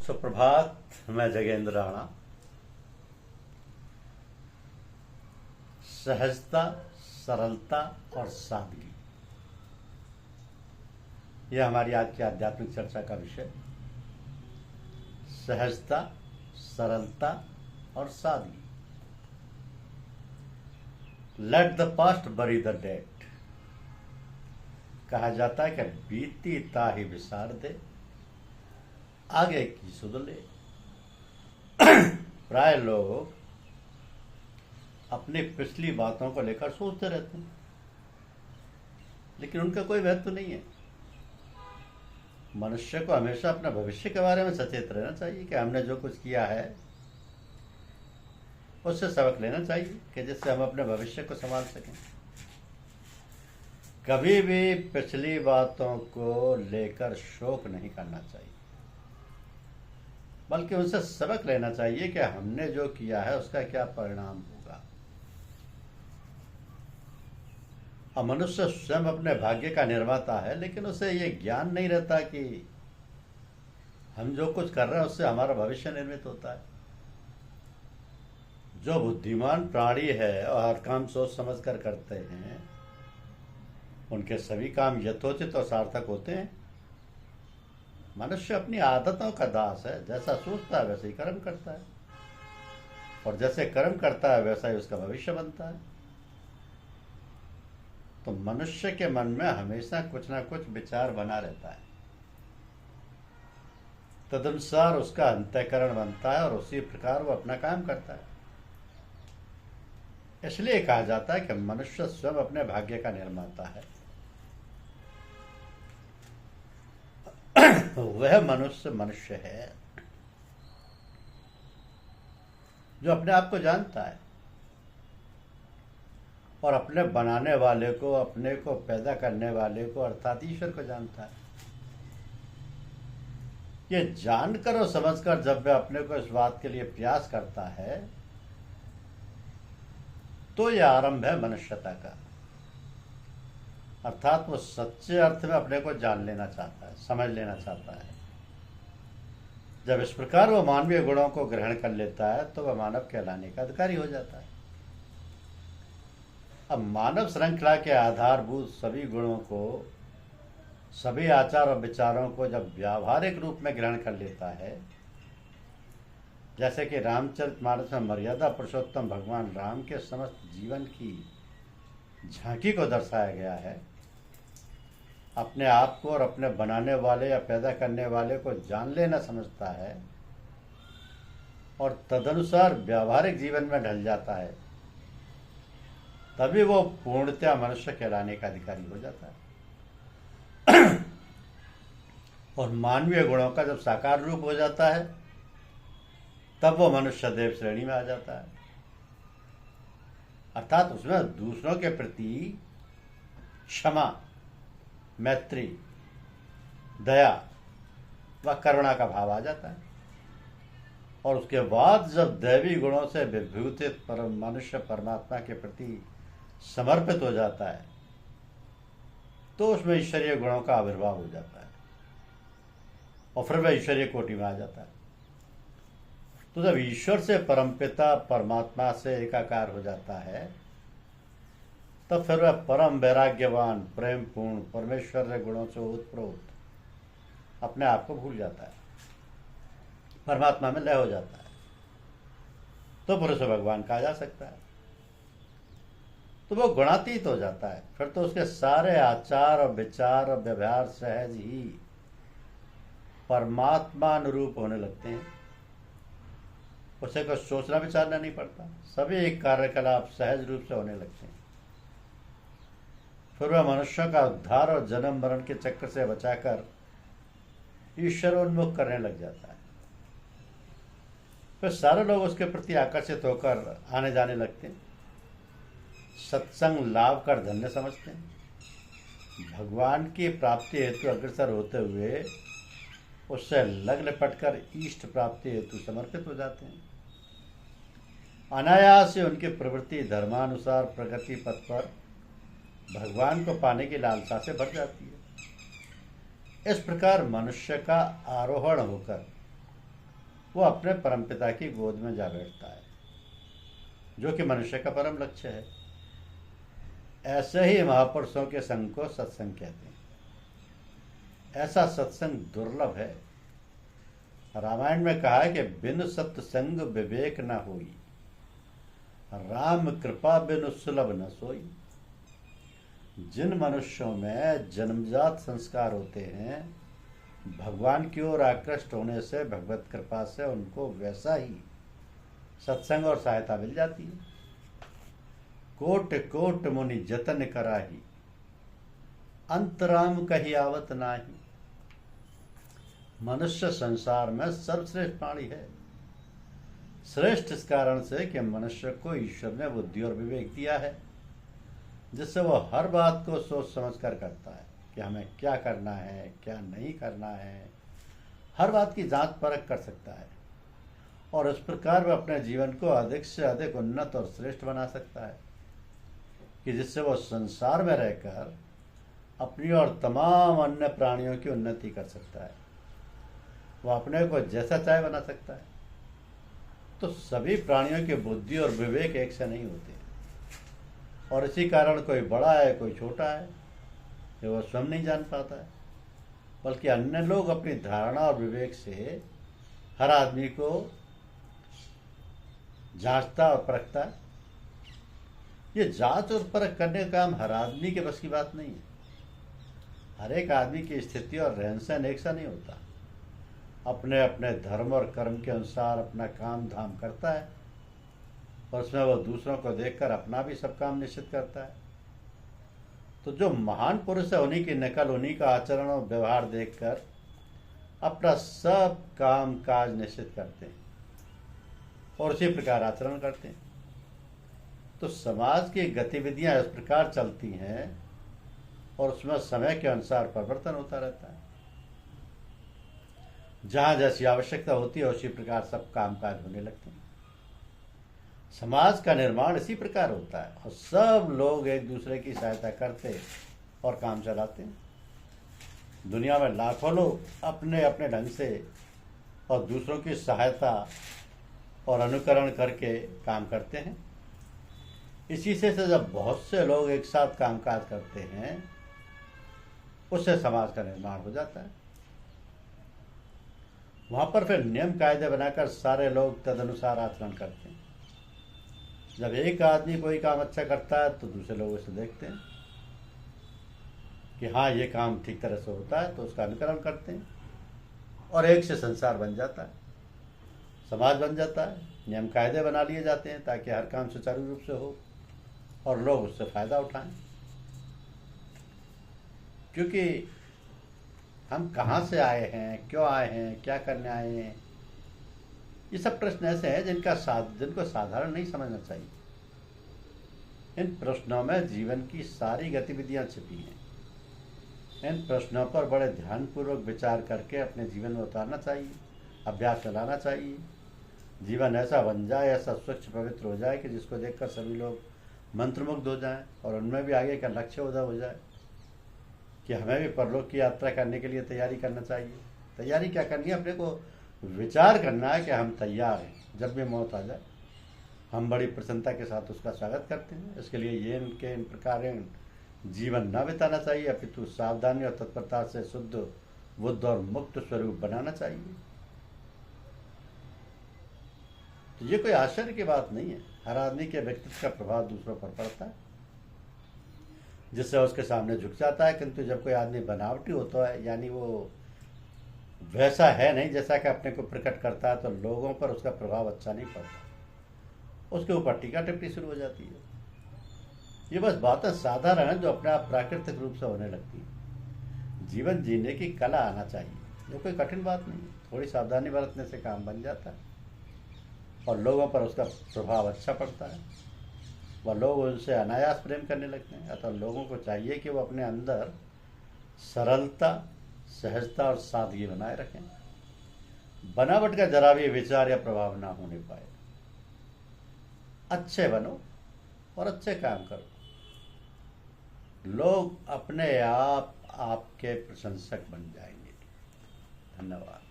सुप्रभात। मैं जगेंद्र राणा। सहजता, सरलता और सादगी, यह हमारी आज की आध्यात्मिक चर्चा का विषय। सहजता, सरलता और सादगी। Let the past bury the date. कहा जाता है कि बीती ताहि विसार दे, आगे की सुध ले। प्राय लोग अपनी पिछली बातों को लेकर सोचते रहते हैं, लेकिन उनका कोई महत्व नहीं है। मनुष्य को हमेशा अपने भविष्य के बारे में सचेत रहना चाहिए कि हमने जो कुछ किया है उससे सबक लेना चाहिए कि जिससे हम अपने भविष्य को संभाल सकें। कभी भी पिछली बातों को लेकर शोक नहीं करना चाहिए, बल्कि उनसे सबक लेना चाहिए कि हमने जो किया है उसका क्या परिणाम होगा। अब मनुष्य स्वयं अपने भाग्य का निर्माता है, लेकिन उसे यह ज्ञान नहीं रहता कि हम जो कुछ कर रहे हैं उससे हमारा भविष्य निर्मित होता है। जो बुद्धिमान प्राणी है और हर काम सोच समझ कर करते हैं, उनके सभी काम यथोचित और सार्थक होते हैं। मनुष्य अपनी आदतों का दास है। जैसा सोचता है वैसे ही कर्म करता है, और जैसे कर्म करता है वैसा ही उसका भविष्य बनता है। तो मनुष्य के मन में हमेशा कुछ ना कुछ विचार बना रहता है, तदनुसार उसका अंतःकरण बनता है और उसी प्रकार वो अपना काम करता है। इसलिए कहा जाता है कि मनुष्य स्वयं अपने भाग्य का निर्माता है। वह मनुष्य है जो अपने आप को जानता है और अपने बनाने वाले को, अपने को पैदा करने वाले को अर्थात ईश्वर को जानता है। ये जानकर और समझकर जब वह अपने को इस बात के लिए प्रयास करता है, तो यह आरंभ है मनुष्यता का। अर्थात वो सच्चे अर्थ में अपने को जान लेना चाहता है, समझ लेना चाहता है। जब इस प्रकार वो मानवीय गुणों को ग्रहण कर लेता है तो वह मानव कहलाने का अधिकारी हो जाता है। अब मानव श्रृंखला के आधारभूत सभी गुणों को, सभी आचार और विचारों को जब व्यावहारिक रूप में ग्रहण कर लेता है, जैसे कि रामचरितमानस में मर्यादा पुरुषोत्तम भगवान राम के समस्त जीवन की झांकी को दर्शाया गया है, अपने आप को और अपने बनाने वाले या पैदा करने वाले को जान लेना समझता है और तदनुसार व्यावहारिक जीवन में ढल जाता है, तभी वो पूर्णतया मनुष्य कहलाने का अधिकारी हो जाता है। और मानवीय गुणों का जब साकार रूप हो जाता है, तब वो मनुष्य देव श्रेणी में आ जाता है। अर्थात उसमें दूसरों के प्रति क्षमा, मैत्री, दया व करुणा का भाव आ जाता है। और उसके बाद जब दैवी गुणों से विभूतित मनुष्य परमात्मा के प्रति समर्पित हो जाता है, तो उसमें ईश्वरीय गुणों का आविर्भाव हो जाता है और फिर वह ईश्वरीय कोटि में आ जाता है। तो जब ईश्वर से परमपिता परमात्मा से एकाकार हो जाता है, तब फिर वह परम वैराग्यवान, प्रेम पूर्ण, परमेश्वर गुणों से ओतप्रोत अपने आप को भूल जाता है, परमात्मा में लय हो जाता है, तो पुरुष भगवान कहा जा सकता है। तो वो गुणातीत हो जाता है। फिर तो उसके सारे आचार और विचार और व्यवहार सहज ही परमात्मा अनुरूप होने लगते हैं। उसे कुछ सोचना विचारना नहीं पड़ता, सभी कार्यकलाप सहज रूप से होने लगते हैं। फिर वह मनुष्य का उद्धार और जन्म मरण के चक्र से बचाकर ईश्वरोन्मुख करने लग जाता है। फिर सारे लोग उसके प्रति आकर्षित होकर आने जाने लगते हैं, सत्संग लाभ कर धन्य समझते हैं, भगवान की प्राप्ति हेतु अग्रसर होते हुए उससे लग लिपट कर इष्ट प्राप्ति हेतु समर्पित हो जाते हैं। अनायास से उनकी प्रवृत्ति धर्मानुसार प्रगति पथ पर भगवान को पाने की लालसा से भर जाती है। इस प्रकार मनुष्य का आरोहण होकर वो अपने परमपिता की गोद में जा बैठता है, जो कि मनुष्य का परम लक्ष्य है। ऐसे ही महापुरुषों के संग को सत्संग कहते हैं। ऐसा सत्संग दुर्लभ है। रामायण में कहा है कि बिनु सत्संग विवेक न होई, राम कृपा बिनु सुलभ न सोई। जिन मनुष्यों में जन्मजात संस्कार होते हैं, भगवान की ओर आकृष्ट होने से भगवत कृपा से उनको वैसा ही सत्संग और सहायता मिल जाती है। कोट कोट मुनि जतन कराही, अंतराम कही आवत नाही। मनुष्य संसार में सर्वश्रेष्ठ प्राणी है। श्रेष्ठ इस कारण से कि मनुष्य को ईश्वर ने बुद्धि और विवेक दिया है, जिससे वह हर बात को सोच समझ कर करता है कि हमें क्या करना है, क्या नहीं करना है। हर बात की जांच परख कर सकता है और इस प्रकार वह अपने जीवन को अधिक से अधिक उन्नत और श्रेष्ठ बना सकता है, कि जिससे वह संसार में रहकर अपनी और तमाम अन्य प्राणियों की उन्नति कर सकता है। वह अपने को जैसा चाहे बना सकता है। तो सभी प्राणियों की बुद्धि और विवेक एक से नहीं होते, और इसी कारण कोई बड़ा है, कोई छोटा है, ये वह स्वयं नहीं जान पाता है, बल्कि अन्य लोग अपनी धारणा और विवेक से हर आदमी को जांचता और परखता है। ये जांच और परख करने का काम हर आदमी के बस की बात नहीं है। हर एक आदमी की स्थिति और रहन सहन एक सा नहीं होता। अपने अपने धर्म और कर्म के अनुसार अपना काम धाम करता है, और उसमें वह दूसरों को देखकर अपना भी सब काम निश्चित करता है। तो जो महान पुरुष है, उन्हीं की नकल, उन्हीं का आचरण और व्यवहार देखकर अपना सब काम काज निश्चित करते हैं और उसी प्रकार आचरण करते हैं। तो समाज की गतिविधियां इस प्रकार चलती हैं और उसमें समय के अनुसार परिवर्तन होता रहता है। जहां जैसी आवश्यकता होती है उसी प्रकार सब कामकाज होने लगते हैं। समाज का निर्माण इसी प्रकार होता है और सब लोग एक दूसरे की सहायता करते और काम चलाते हैं। दुनिया में लाखों लोग अपने अपने ढंग से और दूसरों की सहायता और अनुकरण करके काम करते हैं। इसी से जब बहुत से लोग एक साथ कामकाज करते हैं, उससे समाज का निर्माण हो जाता है। वहां पर फिर नियम कायदे बनाकर सारे लोग तदनुसार आचरण करते हैं। जब एक आदमी कोई काम अच्छा करता है तो दूसरे लोग उसे देखते हैं कि हाँ, ये काम ठीक तरह से होता है, तो उसका अनुकरण करते हैं और एक से संसार बन जाता है, समाज बन जाता है। नियम कायदे बना लिए जाते हैं ताकि हर काम सुचारू रूप से हो और लोग उससे फायदा उठाएं। क्योंकि हम कहाँ से आए हैं, क्यों आए हैं, क्या करने आए हैं, ये सब प्रश्न ऐसे हैं जिनको साधारण नहीं समझना चाहिए। इन प्रश्नों में जीवन की सारी गतिविधियां छिपी हैं। इन प्रश्नों पर बड़े ध्यानपूर्वक विचार करके अपने जीवन में उतारना चाहिए, अभ्यास में लाना चाहिए। जीवन ऐसा बन जाए, ऐसा स्वच्छ पवित्र हो जाए कि जिसको देखकर सभी लोग मंत्रमुग्ध हो जाएं और उनमें भी आगे का लक्ष्य उदय हो जाए कि हमें भी परलोक की यात्रा करने के लिए तैयारी करना चाहिए। तैयारी क्या करनी है? अपने को विचार करना है कि हम तैयार हैं, जब भी मौत आ जाए हम बड़ी प्रसन्नता के साथ उसका स्वागत करते हैं। इसके लिए ये इन प्रकार जीवन न बिताना चाहिए, अपितु सावधानी और तत्परता से शुद्ध, बुद्ध और मुक्त स्वरूप बनाना चाहिए। तो ये कोई आश्चर्य की बात नहीं है। हर आदमी के व्यक्तित्व का प्रभाव दूसरों पर पड़ता है, जिससे उसके सामने झुक जाता है। किंतु जब कोई आदमी बनावटी होता है, यानी वो वैसा है नहीं जैसा कि अपने को प्रकट करता है, तो लोगों पर उसका प्रभाव अच्छा नहीं पड़ता, उसके ऊपर टीका टिप्पणी शुरू हो जाती है। ये बस बातें साधारण हैं जो अपने आप प्राकृतिक रूप से होने लगती है। जीवन जीने की कला आना चाहिए, ये कोई कठिन बात नहीं है। थोड़ी सावधानी बरतने से काम बन जाता है और लोगों पर उसका प्रभाव अच्छा पड़ता है, वह लोग उनसे अनायास प्रेम करने लगते हैं। अतः लोगों को चाहिए कि वो अपने अंदर सरलता, सहजता और सादगी बनाए रखें। बनावट का जरा भी विचार या प्रभाव ना होने पाए। अच्छे बनो और अच्छे काम करो, लोग अपने आप आपके प्रशंसक बन जाएंगे। धन्यवाद।